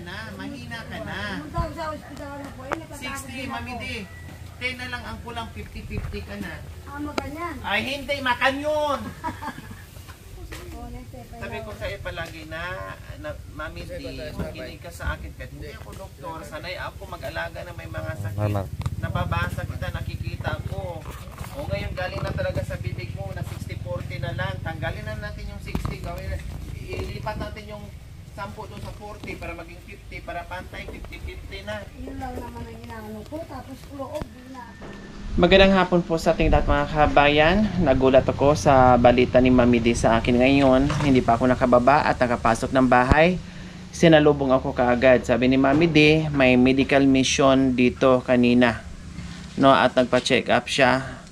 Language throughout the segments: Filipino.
na. Mahina ka na. 60, Mami D. 10 na lang ang kulang, 50-50 ka na. Maganyan. Ay, hindi. Makanyon. Sabi ko sa'yo palagi na Mami D, makinig ka sa akin. Kahit hindi ako doktor, sanay ako mag-alaga na may mga sakit. Nababasa kita, nakikita ko. O ngayon galing na talaga sa bibig mo na 60-40 na lang. Tanggalin na natin yung 60. Gawin na. Ilipat natin yung 10 doon sa 40 para maging 50. Para pantay, 50-50 na. Yun lang naman ang inaano ko. Tapos loob na. Magandang hapon po sa ating lahat mga kabayan. Nagulat ako sa balita ni Mami D sa akin ngayon. Hindi pa ako nakababa at nakapasok ng bahay. Sinalubong ako kaagad. Sabi ni Mami D, may medical mission dito kanina. No, at nagpa-check up siya.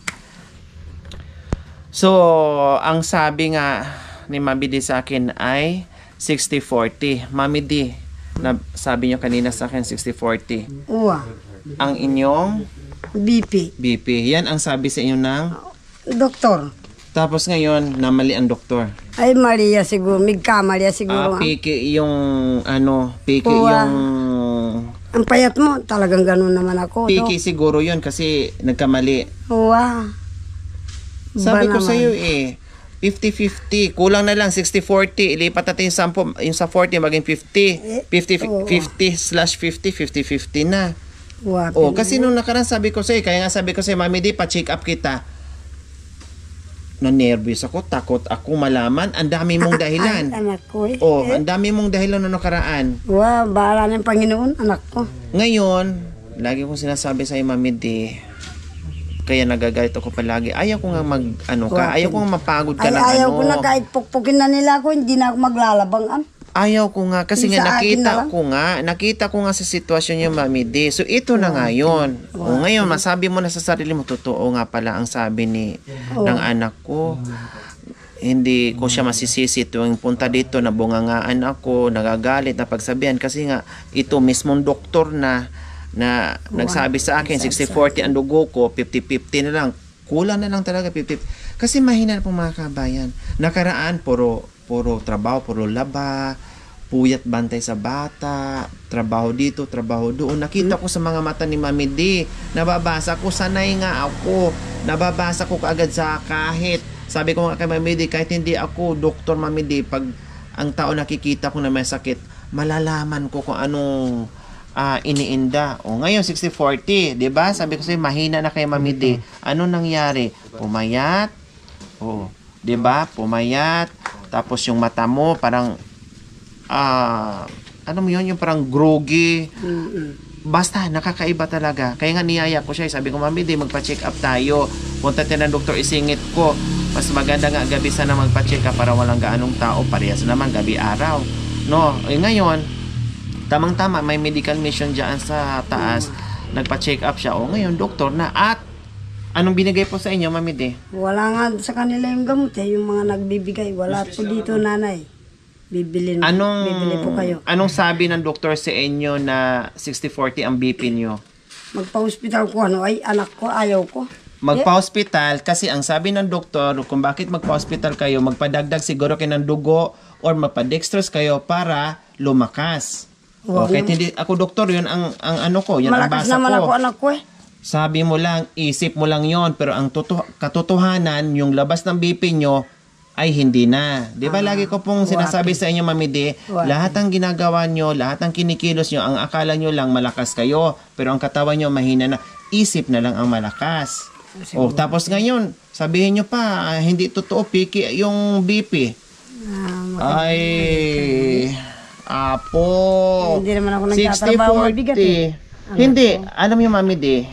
So, ang sabi nga ni Mami D sa akin ay 60-40. Mami D, sabi niyo kanina sa akin 60-40. Uwa. Ang inyong BP. BP. Yan ang sabi sa inyo ng Doktor. tapos ngayon, namali ang doktor. Ay, Maria siguro. Maria siguro. Piki yung, piki Uwa. yung... Ang payat mo, talagang ganun naman ako. Piki siguro yun kasi nagkamali. Uwa. Sabi ko sa'yo 50-50. Kulang na lang, 60-40. Ilipat natin yung sa 40, maging 50. 50/50, 50-50 na. Uwa. Kasi nung nakaraan sabi ko sa'yo, kaya nga sabi ko sa'yo, Mami D, pa-check up kita. Na-nervous ako, takot ako malaman. Ang dami mong dahilan. Anak ko ang dami mong dahilan nung nakaraan. Uwa, bahala ng Panginoon, anak ko. Ngayon, lagi kong sinasabi sa'yo, Mami D, kaya nagagalit ako palagi. Ayaw ko nga ayaw ko nga mapagod ka na Ayaw ko na kahit pukpukin na nila ako, hindi na ako maglalabang. Ayaw ko nga kasi nga nakita ko nga sa sitwasyon niyo, Mami D. So ito na nga yun. Ngayon masabi mo na sa sarili mo, totoo nga pala ang sabi ng anak ko. Hindi ko siya masisisi tuwing punta dito, nabungangaan ako, nagagalit na pagsabihan kasi nga ito mismong doktor na nagsabi sa akin 60-40 ang dugo ko, 50-50 na lang. Kulang na lang talaga 50. Kasi mahina na po mga kabayan. Nakaraan puro trabaho, puro laba, puyat bantay sa bata, trabaho dito, trabaho doon. Nakita ko sa mga mata ni Mami D, nababasa ko, sanay nga ako, nababasa ko kaagad sa kahit. Sabi ko nga kay Mami D, kahit hindi ako doktor, Mami D, pag ang tao nakikita ko na may sakit, malalaman ko kung anong iniinda. Ngayon 60-40, 'di ba? Sabi ko sa'yo, mahina na kay Mami D. Ano nangyari? Pumayat. 'Di ba? Pumayat. Tapos yung mata mo parang ano mo yun, yung parang groggy. Basta nakakaiba talaga. Kaya nga niyaya ko siya. Sabi ko, Mami D, magpa-check up tayo. Punta tayo ng doktor, isingit ko. Mas maganda nga gabi sana magpa-check up para walang gaanong tao. Parehas naman gabi-araw. No, ngayon tamang-tama, may medical mission dyan sa taas. Nagpa-check up siya. Ngayon, doktor na. At, anong binigay po sa inyo, Mami D? Wala nga sa kanila yung gamot yung mga nagbibigay. Wala po dito, nanay. Bibili po kayo. Anong sabi ng doktor sa inyo na 60-40 ang BP nyo? Magpa-hospital ko, ay anak ko, ayaw ko. Magpa-hospital, kasi ang sabi ng doktor, kung bakit magpa-hospital kayo, magpadagdag siguro kayo ng dugo or magpa-dextrose kayo para lumakas. Kahit hindi ako doktor, yun ang ano ko, yun ang basa ko. Malakas naman ako, anak ko Sabi mo lang, isip mo lang yon, pero ang katotohanan, yung labas ng BP nyo ay hindi na. Di ba lagi ko pong sinasabi sa inyo, Mami D, lahat ng ginagawa nyo, lahat ng kinikilos nyo, ang akala nyo lang malakas kayo, pero ang katawan nyo mahina na, isip na lang ang malakas. Tapos ngayon, sabihin nyo pa, hindi totoo, piki yung BP. Ay... Hindi naman ako nagtatrabaho mabigat Hindi, alam niyo, Mami D.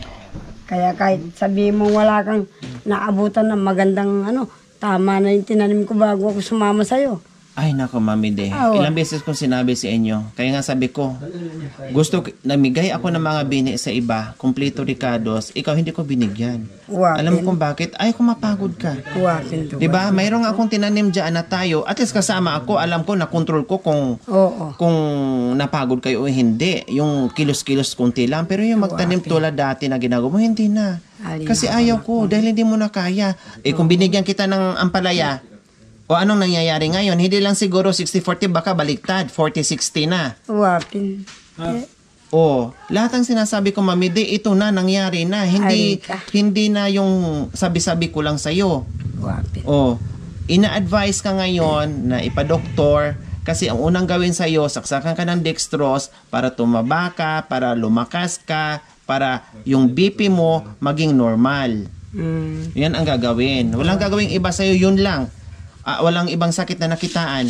Kaya kahit sabihin mo wala kang naabutan ng magandang tama na yung tinanim ko bago ako sumama sa'yo. Ay, nako, Mami D. Ilang beses kong sinabi sa inyo. Kaya nga sabi ko, namigay ako ng mga bini sa iba, kompleto ricados, ikaw hindi ko binigyan. Alam mo kung bakit? Ay, kung mapagod ka. Diba? Mayroong akong tinanim dyan na tayo, at least kasama ako, alam ko, na-control ko kung napagod kayo o hindi. Yung kilos-kilos kunti lang. Pero yung magtanim tulad dati na ginagawa mo, hindi na. Kasi ayaw ko, dahil hindi mo na kaya. Kung binigyan kita ng ampalaya, O anong nangyayari ngayon? Hindi lang siguro 60-40, baka baliktad. 40-60 na. Wapin. Lahat ng sinasabi ko, Mami D, ito na, nangyari na. Hindi na yung sabi-sabi ko lang sa'yo. Wapin. Ina-advise ka ngayon na ipa-doktor kasi ang unang gawin sa'yo, saksakan ka ng dextrose para tumaba ka, para lumakas ka, para yung BP mo maging normal. Yan ang gagawin. Walang gagawin iba sa'yo, yun lang. Walang ibang sakit na nakitaan.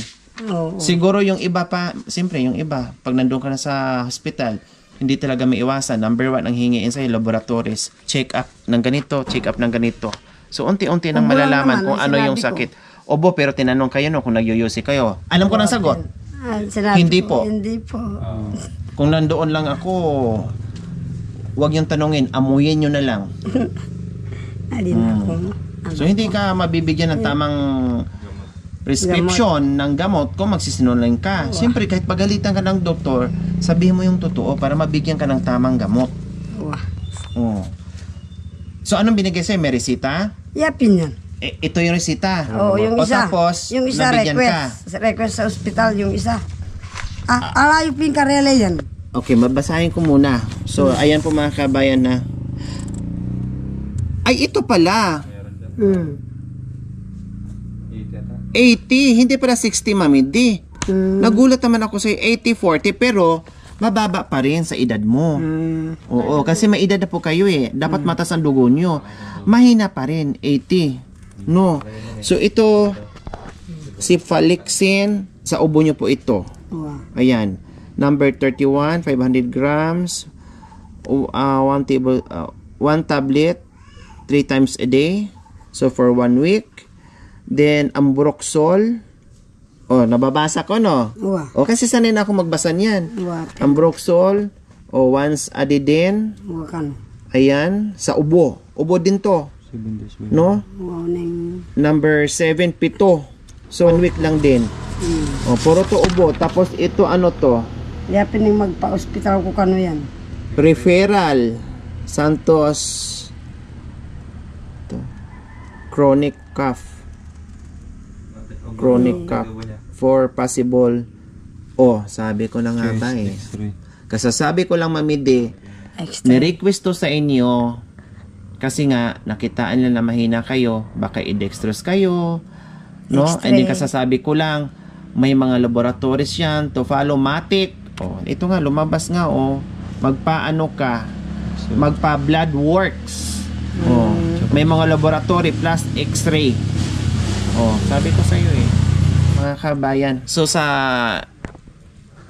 Siguro yung iba pa, siyempre yung iba, pag nandun ka na sa hospital, hindi talaga may iwasan. Number 1 ang hingiin sa'yo, laboratories. Check up ng ganito, check up ng ganito. So, unti-unti nang malalaman kung ano yung sakit. Obo, pero tinanong kayo kung nagyuyusi kayo. Alam ko ng sagot. Hindi po. Hindi po. Kung nandoon lang ako, wag yung tanongin, amuyin nyo na lang. So, hindi ka mabibigyan ng tamang prescription ng gamot kung magsisinungaling ka. Siyempre, kahit pagalitan ka ng doktor, sabihin mo yung totoo para mabigyan ka ng tamang gamot. So, anong binigay sa'yo? May resita? Yapin yan. Ito yung resita. Yung isa. Tapos, yung isa request sa ospital, yung isa. Alayo pinkarela yan. Okay, mabasahin ko muna. So, ayan po mga kabayan na. Ay, ito pala. 80, hindi pala 60, Mami D. Nagulat naman ako sa 80-40, pero mababa pa rin sa edad mo. Oo, kasi may edad na po kayo eh. Dapat matas ang dugo nyo. Mahina pa rin, 80. No. So, ito, Cephalexin, sa ubo nyo po ito. Ayan. Number 31, 500 grams. 1 tablet, 3 times a day. So, for 1 week. Then, Ambroxol. Nababasa ko, no? Kasi sanay na ako magbasa niyan. Ambroxol. Once a day din. Ayan. Sa ubo. Ubo din to. No? Number 7, 7. So, 1 week lang din. Puro to ubo. Tapos, ito ano to? Yapin yung magpa-hospital ko kano yan. Referral. Santos. Chronic cough. Chronic cough for possible. Sabi ko na nga ba eh. Kasasabi ko lang, Mami D, ni-request to sa inyo kasi nga nakitaan nila na mahina kayo, baka i-dextrose kayo, no? And then kasasabi ko lang, may mga laboratories yan to follow matic. Ito nga, lumabas nga, magpaano ka, magpa-blood works. May mga laboratory plus x-ray. Sabi ko sa iyo eh, mga kabayan. So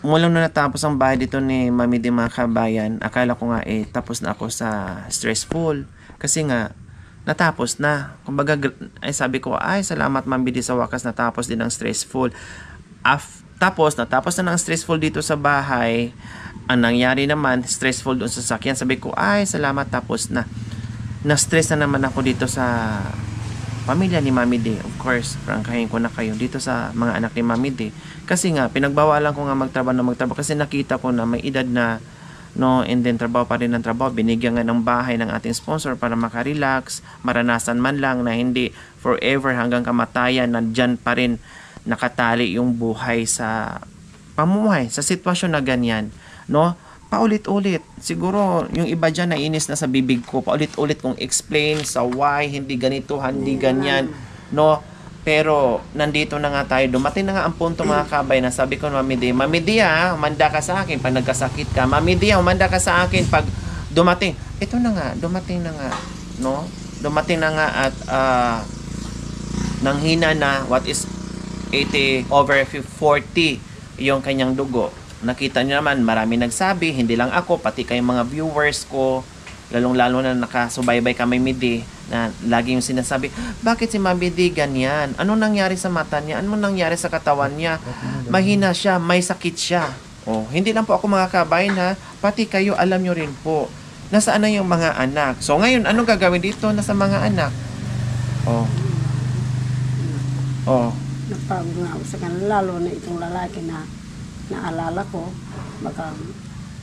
mula na natapos ang bahay dito ni Mami D, mga kabayan, akala ko nga tapos na ako sa stressful. Kasi nga, natapos na. Kumbaga, sabi ko, salamat Mami D, sa wakas natapos din ang stressful. Natapos na ng stressful dito sa bahay. Ang nangyari naman, stressful doon sa sakyan. Sabi ko, salamat, tapos na. Na-stress na naman ako dito sa pamilya ni Mami D. Of course, prangkahin ko na kayo dito sa mga anak ni Mami D. Kasi nga, pinagbawalan ko nga magtrabaho kasi nakita ko na may edad na, no, and then trabaho pa rin ng trabaho. Binigyan nga ng bahay ng ating sponsor para makarelax, maranasan man lang na hindi forever hanggang kamatayan, nandyan pa rin nakatali yung buhay sa pamumuhay, sa sitwasyon na ganyan, no? Paulit-ulit. Siguro, yung iba dyan nainis na sa bibig ko. Paulit-ulit kong explain sa why, hindi ganito, hindi ganyan. No? Pero, nandito na nga tayo. Dumating na nga ang punto, mga kabay, na sabi ko, Mami D, humanda ka sa akin pag nagkasakit ka. Mami D, humanda ka sa akin pag dumating. Ito na nga, dumating na nga. No? Dumating na nga at nanghina na, what is 80/40 yung kanyang dugo. Nakita niyo naman, marami nagsabi, hindi lang ako, pati kayong mga viewers ko, lalong-lalo na nakasubaybay kami Midi, na lagi yung sinasabi, bakit si Mami D ganyan? Anong nangyari sa mata niya? Anong nangyari sa katawan niya? Mahina siya, may sakit siya. Hindi lang po ako mga kabayan ha, pati kayo alam nyo rin po. Nasaan na yung mga anak? So ngayon, anong gagawin dito na sa mga anak? Napagod nga ako sa kanila, lalo na itong lalaki na naalala ko, baka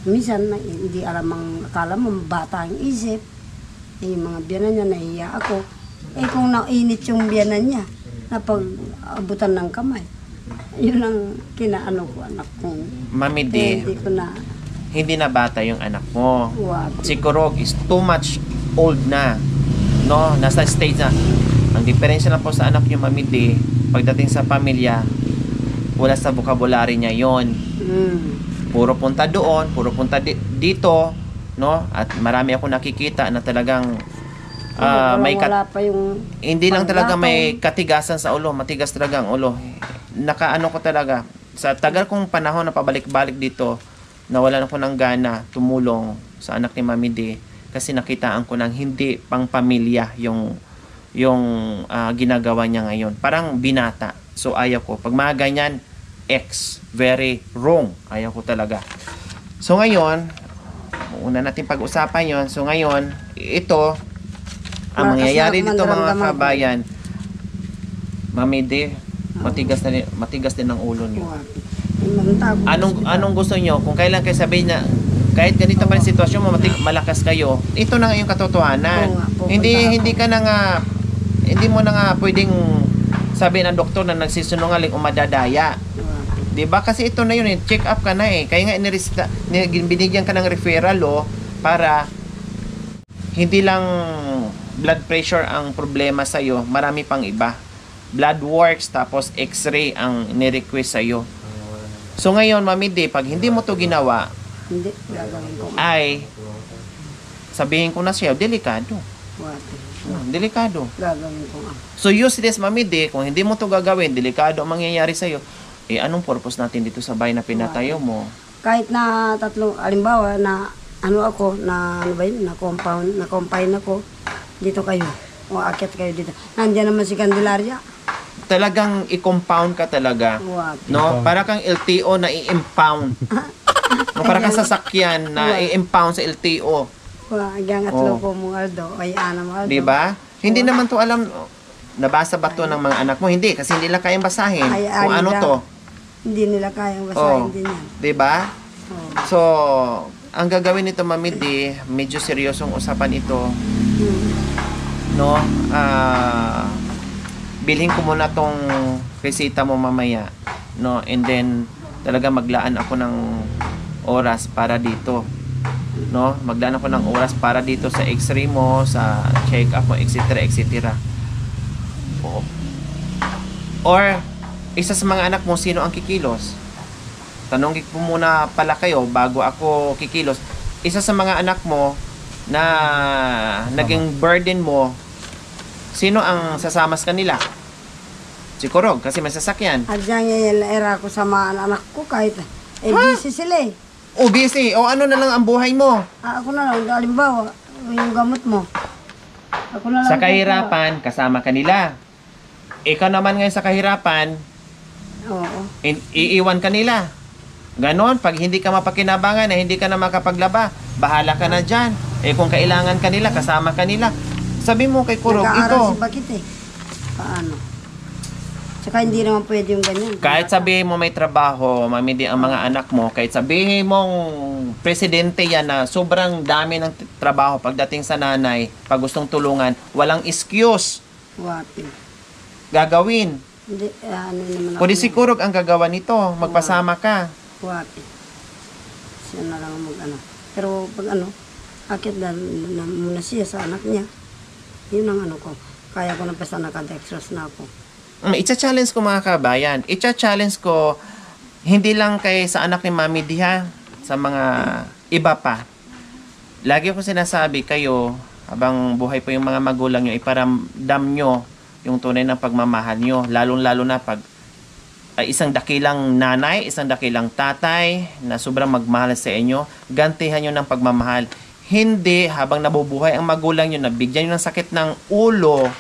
minsan hindi alam ang akala mo, bata ang isip, yung mga biyanan niya, nahiya ako. Kung nainit yung biyanan niya, napag-abutan ng kamay. Yun ang kinaano ko, anak ko. Mami D, Hindi ko na, hindi na bata yung anak mo. wag. Si Kurog is too much old na. No, nasa stage na. Ang diferensya lang po sa anak niyo, Mami D, pagdating sa pamilya, wala sa vocabulary niya yon. Puro punta doon, puro punta dito, no? At marami ako nakikita na talagang may wala pa yung hindi lang talaga pagdating. may katigasan sa ulo, matigas talaga ang ulo. Nakaano ko talaga sa tagal kong panahon na pabalik-balik dito, nawalan ako ng gana tumulong sa anak ni Mami D kasi nakitaan ko ng hindi pang pamilya yung ginagawa niya ngayon. Parang binata. So ayaw ko. Pag mga ganyan, very wrong. Ayaw ko talaga. So ngayon, una natin pag-usapan yon. So ngayon, ito, ang mangyayari dito mga kabayan, Mami D, matigas din ang ulo niyo. Anong gusto niyo? Kung kailan kayo sabihin na kahit ganito pa rin sitwasyon mo, malakas kayo, ito na nga yung katotohanan. Hindi ka na nga, hindi mo na nga pwedeng sabihin ng doktor na nagsisinungaling o madadaya. Diba? Kasi ito na yun, check up ka na eh. Kaya nga binigyan ka ng referral para hindi lang blood pressure ang problema sa'yo, marami pang iba. Blood works, tapos x-ray ang ni-request sa'yo. So ngayon, Mami D, pag hindi mo to ginawa, Hindi, gagawin ko. ay sabihin ko na siya, delikado. Delikado. Gagawin ko nga. So use this, Mami D, kung hindi mo to gagawin, delikado ang mangyayari sa'yo, anong purpose natin dito sa bahay na pinatayo mo? Kahit na tatlong, alimbawa, na ano ako, na ano ba yun, na confine ako, dito kayo, o akit kayo dito. Nandiyan naman si Candelaria. Talagang i-compound ka talaga. No? Para kang LTO na i-impound. No, para kang sasakyan na i-impound sa LTO. Hanggang at loko mo, Aldo. Ay, ana mo, Aldo. Diba? Hindi naman to alam, nabasa ba to ng mga anak mo? Hindi, kasi hindi nila kayang basahin. Kung ano to. Hindi nila kayang basahin din yan. Diba? So, ang gagawin nito, Mami D, medyo seryosong usapan ito. No? Bilhin ko muna tong resita mo mamaya. No? And then, talaga maglaan ako ng oras para dito. No? Maglaan ako ng oras para dito sa x-ray mo, sa check-up mo, etc. etc. Or, isa sa mga anak mo, sino ang kikilos? Tanongin ko muna pala kayo bago ako kikilos. Isa sa mga anak mo na naging burden mo, sino ang sasama sa kanila? Si Kurog, kasi may sasakyan. At dyan yung era ko sa mga anak ko kahit busy sila eh. O busy, o ano na lang ang buhay mo? Ako na lang, halimbawa, yung gamot mo. Ako na lang. Sa kahirapan, kasama kanila. Ikaw naman ngayon sa kahirapan, Oo. iiwan kanila. Ganon, pag hindi ka mapakinabangan na hindi ka na makapaglaba, bahala ka na dyan. Kung kailangan kanila, kasama kanila. Sabi mo kay Kurog, Nag-aaral ito. si Bakit eh. Paano? Tsaka hindi naman pwede yung ganyan. Kahit sabihin mo may trabaho, Mami D, ang mga anak mo, kahit sabihin mong presidente yan na sobrang dami ng trabaho pagdating sa nanay, pag gustong tulungan, walang excuse. Wapi. Gagawin. Hindi, ano naman ako. Kundi si Kurog ang gagawa nito, magpasama ka. Wapi. Siya na lang mag-ano. Pero pag akit na muna siya sa anak niya. Yun ang ano ko. Kaya ko na pa sa nakadextrose na ako. Icha-challenge ko mga kabayan. Icha-challenge ko hindi lang kay sa anak ni Mami D ha, sa mga iba pa. Lagi ko sinasabi kayo, habang buhay po yung mga magulang nyo, iparamdam nyo yung tunay ng pagmamahal nyo. Lalong-lalo na pag isang dakilang nanay, isang dakilang tatay na sobrang magmahal sa inyo, gantihan nyo ng pagmamahal. Hindi habang nabubuhay ang magulang nyo, nabigyan nyo ng sakit ng ulo,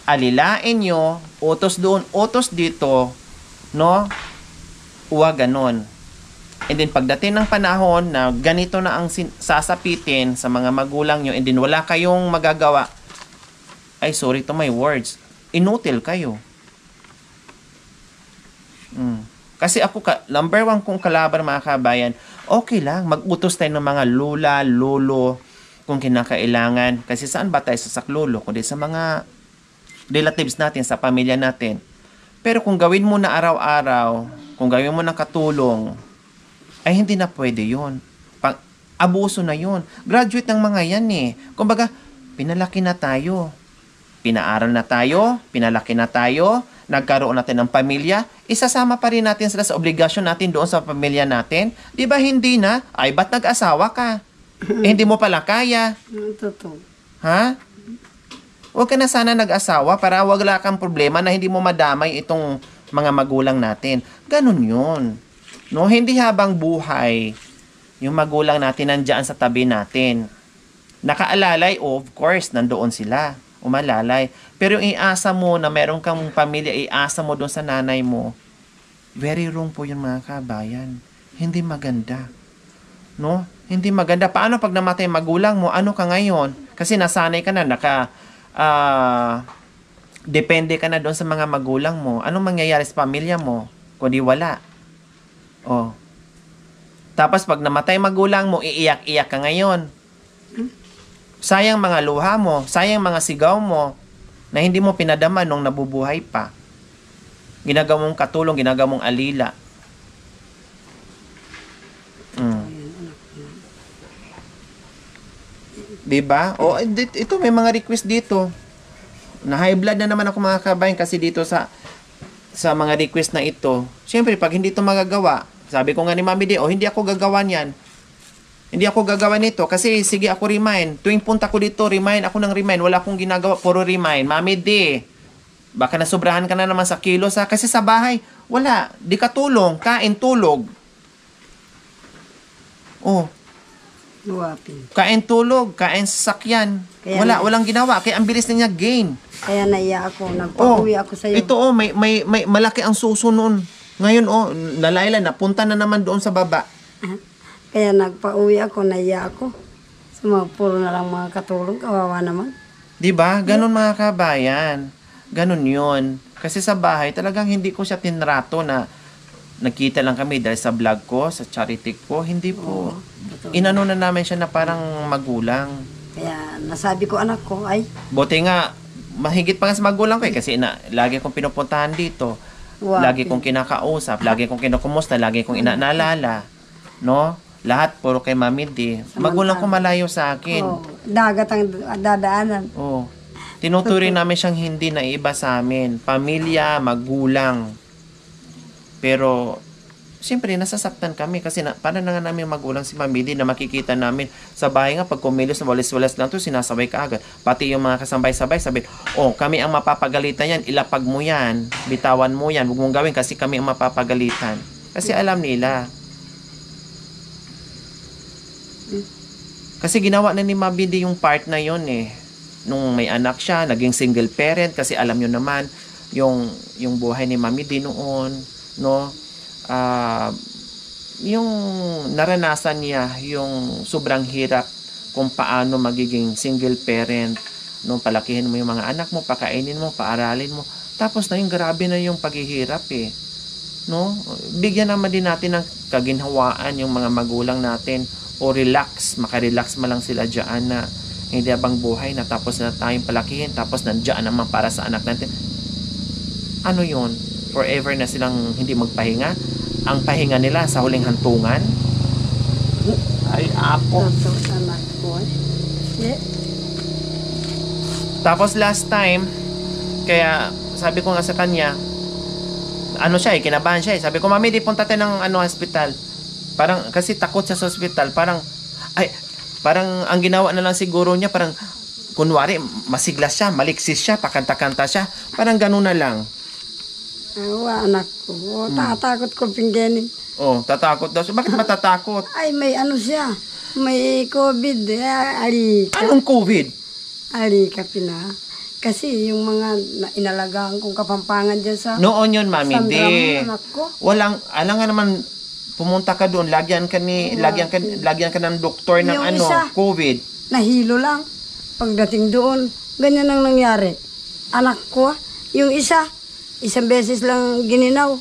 alilain nyo, utos doon, utos dito, no? Huwag ganon. And then pagdating ng panahon na ganito na ang sasapitin sa mga magulang nyo, and then wala kayong magagawa, ay sorry to my words, inutil kayo. Kasi ako, number one kong kalaban mga kabayan, okay lang, mag-utos tayo ng mga lula, lolo, kung kinakailangan. Kasi saan ba tayo sa saklolo? Kundi sa mga relatives natin, sa pamilya natin. Pero kung gawin mo na araw-araw, kung gawin mo na katulong, ay hindi na pwede yun. Abuso na yun. Graduate ng mga yan eh. Kumbaga, pinalaki na tayo. Pinaaral na tayo, pinalaki na tayo, nagkaroon natin ng pamilya, isasama pa rin natin sila sa obligasyon natin doon sa pamilya natin. Di ba hindi na? Ay, ba't nag-asawa ka? Hindi mo pala kaya. Totoo. Ha? Huwag ka na sana nag-asawa para wala kang problema na hindi mo madamay itong mga magulang natin. Ganun yun. No? Hindi habang buhay, yung magulang natin nandyan sa tabi natin. Nakaalalay, of course, nandoon sila. Umalalay. Pero yung iasa mo na meron kang pamilya, iasa mo doon sa nanay mo, very wrong po yun mga kabayan. Hindi maganda. No? Hindi maganda. Paano pag namatay magulang mo, ano ka ngayon? Kasi nasanay ka na, depende ka na doon sa mga magulang mo. Anong mangyayari sa pamilya mo? Kundi wala. Oh. Tapos pag namatay magulang mo, iiyak-iyak ka ngayon. Sayang mga luha mo, sayang mga sigaw mo na hindi mo pinadama nung nabubuhay pa. Ginagawang katulong, ginagawang alila. Diba? O, ito may mga request dito. Na high blood na naman ako mga kabayan kasi dito sa mga request na ito. Siyempre, pag hindi ito magagawa, sabi ko nga ni Mami D, hindi ako gagawa niyan. Hindi ako gagawa nito kasi sige ako remind. Tuwing punta ko dito, remind ako ng remind. Wala akong ginagawa, puro remind. Mami D, baka nasobrahan ka na naman sa kilos ha. Kasi sa bahay, wala. Di ka tulong, kain, tulog. Oh. Luwapin. Kain, tulog, kain, sasakyan. Walang ginawa. Kaya ang bilis na niya gain. Kaya naiya ako, nagpa-uwi ako sa'yo. Ito may malaki ang suso noon. Ngayon, nalayla, napunta na naman doon sa baba. Kaya nagpa-uwi ako, naiya ako. Puro na lang mga katulong, kawawa naman. Diba? Ganon mga kabayan. Ganon yun. Kasi sa bahay, talagang hindi ko siya tinrato na nagkita lang kami dahil sa vlog ko, sa charity ko. Hindi po. Inano na namin siya na parang magulang. Kaya nasabi ko anak ko, ay. Buti nga, mahigit pa nga sa magulang ko kasi lagi kong pinupuntahan dito. Lagi kong kinakausap, lagi kong kinukumusta, lagi kong inaalala. No? Lahat puro kay Mami D. Magulang ko malayo sa akin. Dagat ang dadaanan. Tinuturing namin siyang hindi na iba sa amin. Pamilya, magulang. Pero, siyempre, nasasaktan kami kasi paano na nga namin magulang si Mami D na makikita namin sa bahay nga pag kumilos na walis-walis lang to sinasabay ka agad. Pati yung mga kasambay-sabay sabi, kami ang mapapagalitan yan, ilapag mo yan, bitawan mo yan, huwag mong gawin kasi kami ang mapapagalitan. Kasi alam nila. Kasi ginawa na ni Mami D yung part na yun eh. Nung may anak siya, naging single parent kasi alam nyo naman yung buhay ni Mami D noon, no? Yung naranasan niya yung sobrang hirap kung paano magiging single parent, no? Palakihin mo yung mga anak mo, pakainin mo, paaralin mo, tapos na yung grabe na yung paghihirap eh, no? Bigyan naman din natin ng kaginhawaan yung mga magulang natin o makarelax man lang sila dyan na hindi habang buhay na tapos na tayong palakihin tapos nandiyan naman para sa anak natin. Ano yun? Forever na silang hindi magpahinga? Ang pahinga nila sa huling hantungan? Ay, ako. Tapos last time, kaya sabi ko nga sa kanya, kinabahan siya eh. Sabi ko, Mami, di punta tayo ng hospital. Parang, kasi takot siya sa hospital. Parang ang ginawa na lang siguro niya, parang, kunwari, masiglas siya, maliksis siya, pakanta-kanta siya. Parang ganun na lang. Anak ko. Tatakot ko pingganin. Tatakot daw siya. Bakit matatakot? Ay, may siya. May COVID. Anong COVID? Ka pina. Kasi yung mga inalagaan kong kapampangan dyan sa... Noon yun, Mami. Anak ko. Alam nga naman, pumunta ka doon, lagyan ka ng doktor ng COVID. Nahilo lang. Pagdating doon, ganyan ang nangyari. Anak ko, yung isang beses lang gininaw.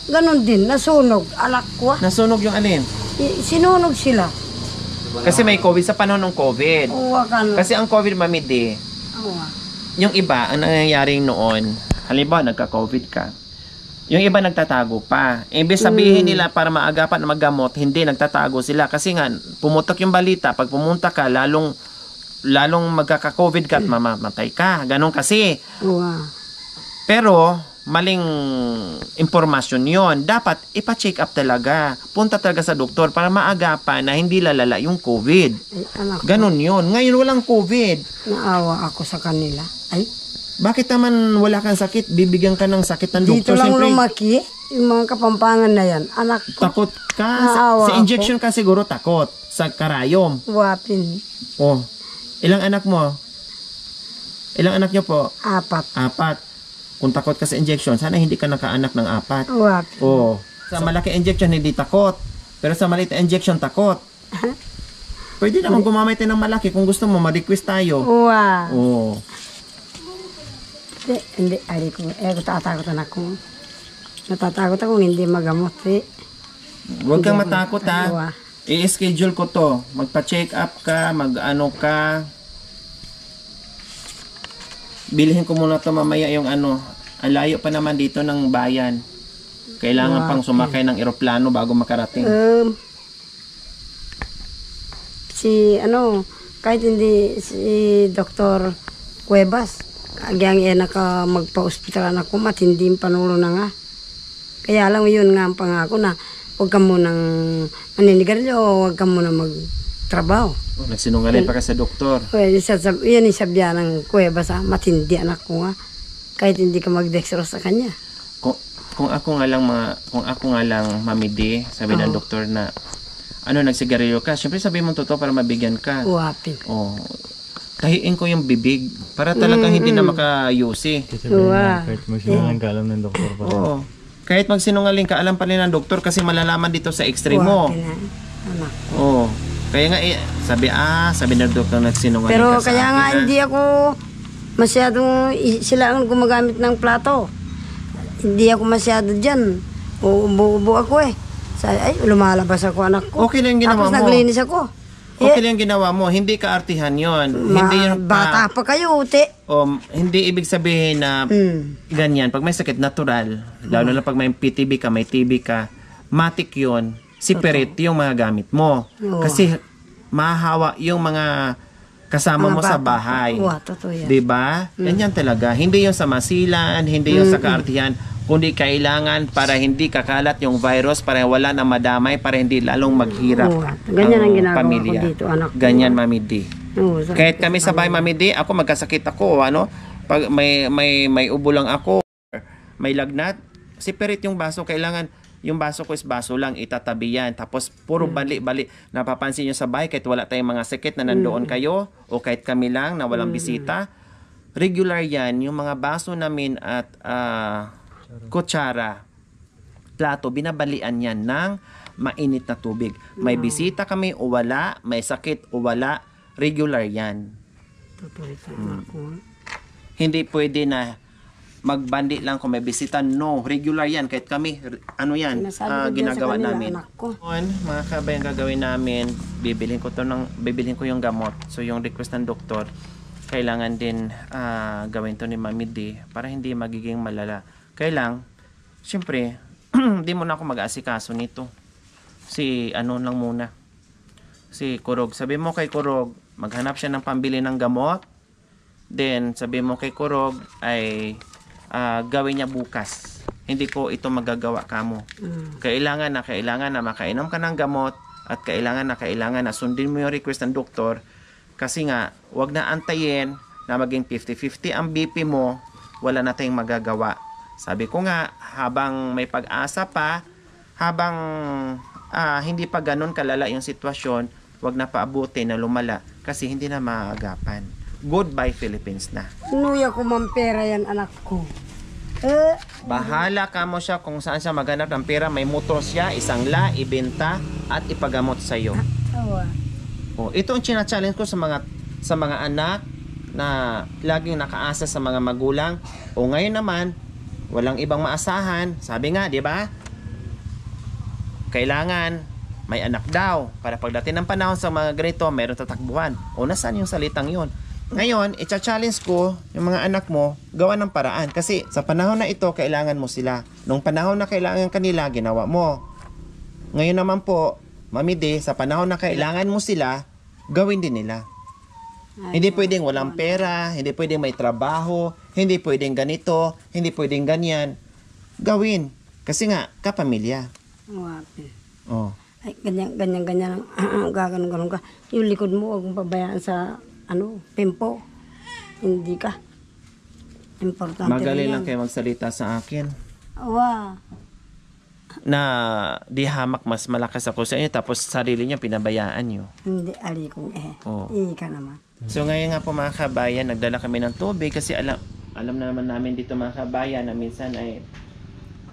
Ganun din, nasunog. Anak ko. Nasunog yung alin? Sinunog sila. Kasi may COVID sa panahon ng COVID. Kasi ang COVID, Mami D, yung iba, ang nangyayaring noon, halimbawa nagka-COVID ka, yung iba nagtatago pa. Ibig sabihin nila para maagapan na maggamot, hindi, nagtatago sila. Kasi nga, pumutok yung balita, pag pumunta ka, lalong magkaka-COVID ka at mamamatay ka. Ganon kasi. Wow. Pero, maling impormasyon yon. Dapat ipa-check up talaga. Punta talaga sa doktor para maagapan na hindi lalala yung COVID. Ay, anak ko, Ganon yon. Ngayon walang COVID. naawa ako sa kanila. Ay, Bakit naman wala kang sakit? Bibigyan ka ng sakit ng dito doktor. lang Siyempre, lumaki, yung mga kapampangan na yan. Anak ko, takot ka. Naawa Sa injection ka siguro takot. Sa karayom. wapin, Oh. Ilang anak mo? Ilang anak nyo po? 4. 4. Kung takot ka sa injection, sana hindi ka nakaanak ng 4. Wapin. Oh. Sa malaki injection, hindi takot. Pero sa maliit na injection, takot. Pwede naman gumamit tayo ng malaki kung gusto mo, ma-request tayo. Wow. Oh. Hindi, ay ko, tatakot anak ko. Natatakot ako hindi magamot, Huwag kang matakot ha. Wow. I-schedule ko to. Magpa-check up ka, mag-ano ka. Bilhin ko muna to mamaya yung ano. Ang layo pa naman dito ng bayan. Kailangan pang sumakay ng eroplano bago makarating. Kahit hindi si Dr. Cuevas, agyang naka magpa-hospital anak ko, matindi yung panulo na nga. Kaya lang yun nga ang pangako na huwag ka munang maninigarilyo o huwag ka munang magtrabaho. Nagsinungaling pa ka sa doktor. Yan yung sabihan ng Cuevas, matindi anak ko nga. Kahit hindi ka mag-dextrose sa kanya. Kung ako nga lang Mami D, sabi ng doktor na nagsigarilyo ka, syempre sabi mo totoo para mabigyan ka. Wapin. Oh. Tahiin ko yung bibig para talagang hindi na makayusi. Kahit magsinungaling ka, alam ng doktor pa rin. Oo. Kahit magsinungaling ka, alam pa rin ng doktor kasi malalaman dito sa extreme mo. Anak. Oo. Kaya nga, sabi ng doktor nagsinungaling Pero ka sa kaya akin. nga hindi ako masyadong, sila ang gumagamit ng plato. Hindi ako masyado dyan. Ubo ako lumalabas ako anak ko. Okay lang yung ginawa Tapos mo. naglinis ako. Okay lang yung ginawa mo. Hindi ka artihan yon. Hindi yun Bata pa kayo, te. hindi ibig sabihin na ganyan. Pag may sakit, natural. Lalo na pag may PTB ka, may TB ka, matik yun. Separate yung mga gamit mo. Kasi mahahawa yung mga kasama mo sa bahay. Totoo yan. Diba? Ganyan talaga. Hindi yung sa masilan, hindi yung sa kaartihan, kundi kailangan para hindi kakalat yung virus, para wala na madamay, para hindi lalong maghirap Ganyan ang ginagawa pamilya. ko dito, anak ko. Ganyan, Mami D. Oo, Kahit kami sa bahay, Mami D, ako magkasakit ako, pag may ubo lang ako, may lagnat, separate yung baso, kailangan yung baso ko is baso lang, itatabi yan. Tapos puro bali-bali. Napapansin nyo sa bahay, kahit wala tayong mga sakit na nandoon kayo, o kahit kami lang na walang bisita, regular yan, yung mga baso namin at kutsara, plato, binabalian yan ng mainit na tubig. May bisita kami o wala, may sakit o wala, regular yan. Hindi pwede na magbandi lang kung may bisita. No, regular yan. Kahit kami, ginagawa namin. Mga kabayan, gagawin namin, bibilhin ko yung gamot. So yung request ng doktor, kailangan din gawin to ni Mami D para hindi magiging malala. Kailang, siyempre, hindi mo na ako mag-aasikaso nito. Lang muna. Si Kurog. Sabi mo kay Kurog, maghanap siya ng pambili ng gamot. Then, sabi mo kay Kurog ay gawin niya bukas. Hindi ko ito magagawa kamo. Kailangan na makainom ka ng gamot at kailangan na sundin mo yung request ng doktor kasi nga, wag na antayin na maging 50-50 ang BP mo, wala na tayong magagawa. Sabi ko nga, habang may pag-asa pa, habang hindi pa ganun kalala yung sitwasyon, wag na paabutin na lumala kasi hindi na maagapan. Goodbye Philippines na. Nuya ko mampera yan anak ko. Bahala ka mo siya kung saan siya maghanap ng pera. May motor siya, isangla, ibenta at ipagamot sa iyo. Ito ang china-challenge ko sa mga anak na laging nakaasa sa mga magulang. Ngayon naman, walang ibang maasahan. Sabi nga, di ba? Kailangan may anak daw para pagdating ng panahon sa mga ganito, mayroong tatakbuhan. Nasaan yung salitang yun? Ngayon, i-challenge ko yung mga anak mo, gawa ng paraan. Kasi sa panahon na ito, kailangan mo sila. Nung panahon na kailangan kanila, ginawa mo. Ngayon naman po, Mami D, sa panahon na kailangan mo sila, gawin din nila. Hindi pwedeng walang pera, hindi pwedeng may trabaho, hindi pwedeng ganito, hindi pwedeng ganyan. Gawin. Kasi nga, kapamilya. Wapin. Oh. Ay, ganyan, gaganon ka. Yung likod mo, huwag mong pabayaan sa, pimpo. Hindi ka. Importante Magaling rin lang yan. kayo magsalita sa akin. Wow. Na di hamak mas malakas ako sa inyo, tapos sarili niyo pinabayaan niyo. Hindi, alikong Oo. Ika naman. So ngayon nga po mga kabayan, nagdala kami ng tubig kasi alam na naman namin dito mga kabayan na minsan ay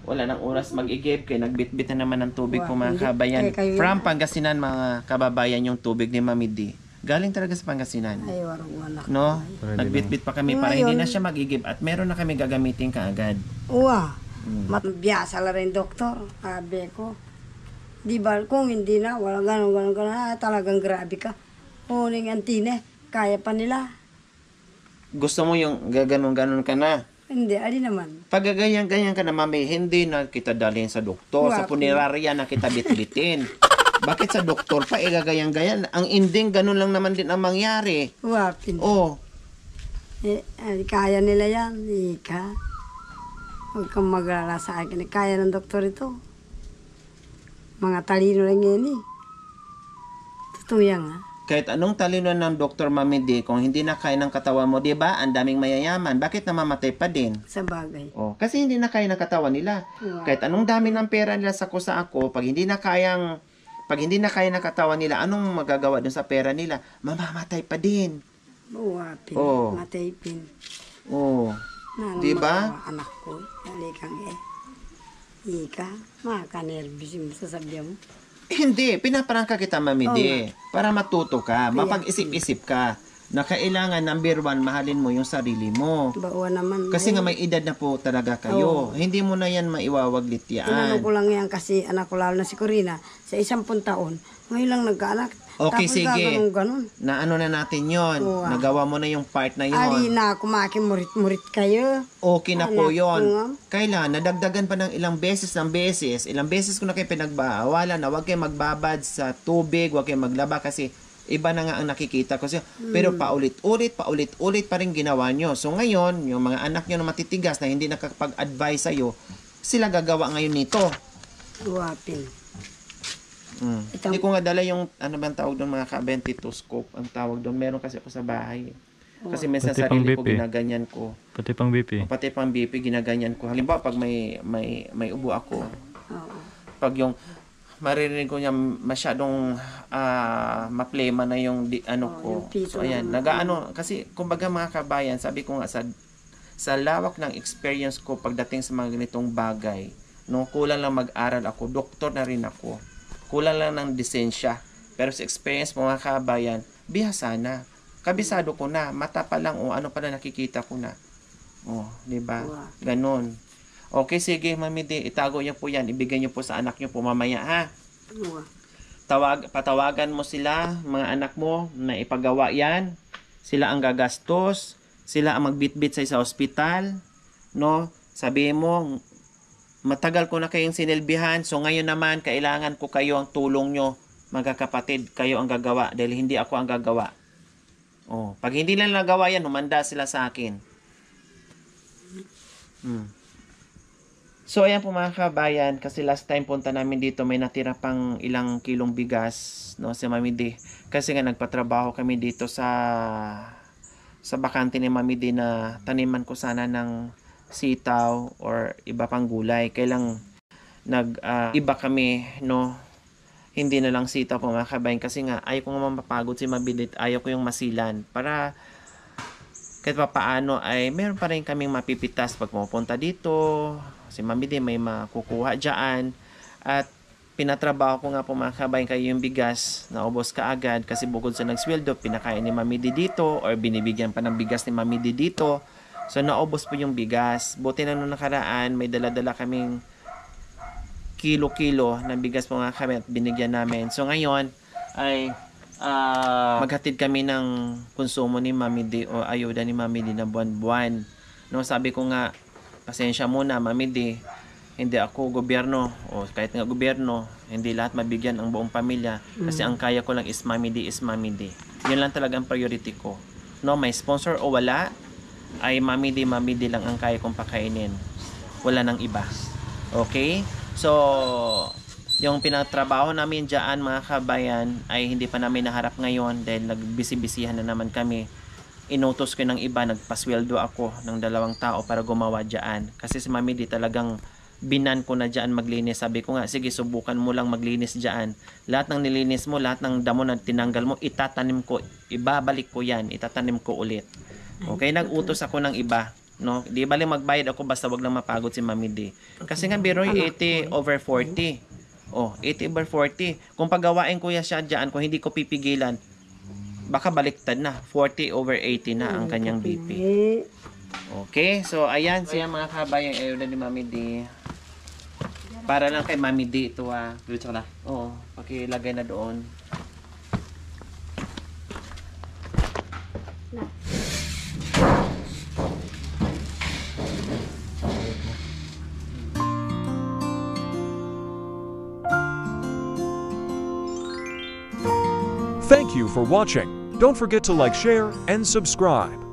wala nang oras mag-igib kaya nagbitbit na naman ng tubig po mga Hindi. kabayan. Kayo yun. From Pangasinan mga kababayan yung tubig ni Mami D. Galing talaga sa Pangasinan. Ay, warang wala. No? Para Nagbitbit pa kami para hindi na siya mag-igib at meron na kami gagamitin kaagad. Uwa. Matbiyasa la rin, doktor. Sabi ko. Di ba, kung hindi na, wala ganon ka na, talagang grabe ka. Huling antine, kaya pa nila. Gusto mo yung gaganon-ganon ka na? Hindi, ali naman. Pag ganyan ka na, Mami, hindi na kita dalhin sa doktor. Sa Wapi. punerarya na kita bitbitin. Bakit sa doktor pa, igagayan-gayan? Ang ending, ganun lang naman din ang mangyari. Wapin. Oh, Kaya nila yan, Ika. Huwag kang maglala sa akin. Kaya ng doktor ito. Mga talino lang yan eh. Totoo yan ha. kahit anong talino ng Dr. Mami D, kung hindi na kaya ng katawan mo, di ba? Ang daming mayayaman. Bakit namamatay pa din? Sa bagay. Oh, kasi hindi na kaya ng katawan nila. Wow. Kahit anong dami ng pera nila sa kusa ako, pag hindi na kaya ng katawan nila, anong magagawa dun sa pera nila? Mamamatay pa din. Buwapin. Oh. Mataypin. Oh. Nanong Diba? magawa, anak ko. Halikang Ika, makanervous yung sasabihan mo. Hindi, pinaparangka kita, Mami D, para matuto ka, mapag-isip-isip ka, na kailangan, number one, mahalin mo yung sarili mo. Bawa naman. Kasi nga may edad na po talaga kayo. Hindi mo na yan maiwawaglit Tinanong yan. ko lang yan kasi anak ko lalo na si Corina, sa 10 taon, ngayon lang nagkaanak. Okay, Tapos sige. ganun. Na ano na natin yon. Oo. Nagawa mo na yung part na Ali yon. na, kumaki murit-murit kayo. Okay na po Anak yon. ko nga. Kailan? Nadagdagan pa ng ilang beses. Ilang beses ko na kayo pinagbawalan na huwag kayo magbabad sa tubig, huwag kayo maglaba kasi iba na nga ang nakikita ko. Pero paulit-ulit pa rin ginawa nyo. So ngayon, yung mga anak nyo na matitigas na hindi nakapag-advise sa'yo, sila gagawa ngayon nito. Wapin. Ito- Hindi ko nga dala yung, ano ba ang tawag doon, mga ka-22 ang tawag doon. Meron kasi ako sa bahay. Kasi minsan Pati sarili pang ko BP. ginaganyan ko. Pati pang BP. Pati pang BP, ginaganyan ko. Halimbawa, pag may ubo ako, Oo. pag yung maririnig ko niya masyadong maplema na yung ano ko. yung pito So, ayan, na- nagaano, kasi kumbaga mga kabayan, sabi ko nga sa lawak ng experience ko pagdating sa mga ganitong bagay, nung kulang lang mag-aral ako, doktor na rin ako. Kulang lang ng lisensya. Pero sa experience mo mga kabayan, bihasa na. Kabisado ko na, mata pa lang o ano pala nakikita ko na. Oh, 'di ba? Wow. Ganon. Okay, sige, Mami D, itago niyo po 'yan, ibigay niyo po sa anak niyo po mamaya ha. Uwa. Patawagan mo sila, mga anak mo, na ipagawa 'yan. Sila ang gagastos, sila ang magbitbit sa ospital, no? Sabihin mo, matagal ko na kayong sinilbihan, so ngayon naman kailangan ko kayo ang tulong nyo, magkakapatid, kayo ang gagawa dahil hindi ako ang gagawa. Oh, pag hindi lang nagawa yan, humanda sila sa akin. So ayan po mga kabayan, kasi last time punta namin dito may natira pang ilang kilong bigas, no, si Mami D. Kasi nga nagpatrabaho kami dito sa bakante ni Mami D na taniman ko sana ng sitaw or iba pang gulay. Kailang iba kami, no, hindi na lang sitaw po mga kabayan kasi nga ayaw ko nga mapagod si Mabidit, ayaw ko yung masilan para kahit pa paano ay meron pa rin kaming mapipitas pag pumunta dito. Si Mabidit may makukuha dyan at pinatrabaho ko nga po mga kabayan kayo yung bigas na ubos kaagad kasi bukod sa nagsweldo pinakain ni Mamidi dito or binibigyan pa ng bigas ni Mamidi dito. So, naubos po yung bigas. Buti na nung nakaraan, may dala-dala kaming kilo-kilo ng bigas po nga kami at binigyan namin. So, ngayon, ay maghatid kami ng konsumo ni Mami D o ayuda ni Mami D na buwan-buwan. No, sabi ko nga, pasensya muna Mami D, hindi ako gobyerno o kahit nga gobyerno, hindi lahat mabigyan ang buong pamilya kasi ang kaya ko lang is Mami D is Mami D. Yun lang talaga ang priority ko. No, may sponsor o wala, ay Mami D lang ang kaya kong pakainin. Wala nang iba. Okay? So, yung pinatrabaho namin dyan mga kabayan ay hindi pa namin naharap ngayon dahil nagbisi-bisihan na naman kami. Inutos ko ng iba, nagpasweldo ako ng 2 tao para gumawa dyan. Kasi si Mami D talagang binan ko na dyan maglinis. Sabi ko nga, sige subukan mo lang maglinis dyan. Lahat ng nilinis mo, lahat ng damo na tinanggal mo, itatanim ko, ibabalik ko yan, itatanim ko ulit. Okay, nag-utos ako ng iba. No, di bali magbayad ako basta wag lang mapagod si Mami D. Kasi nga biroy 80/40. Oh, 80/40. Kung pagawain ko siya diyan, kung hindi ko pipigilan, baka baliktad na. 40/80 na ang kanyang BP. Okay, so ayan siya mga kabayan. Ayaw na ni Mami D. Para lang kay Mami D ito Diretso na. Oo, pakilagay na doon. Thank you for watching. Don't forget to like, share, and subscribe.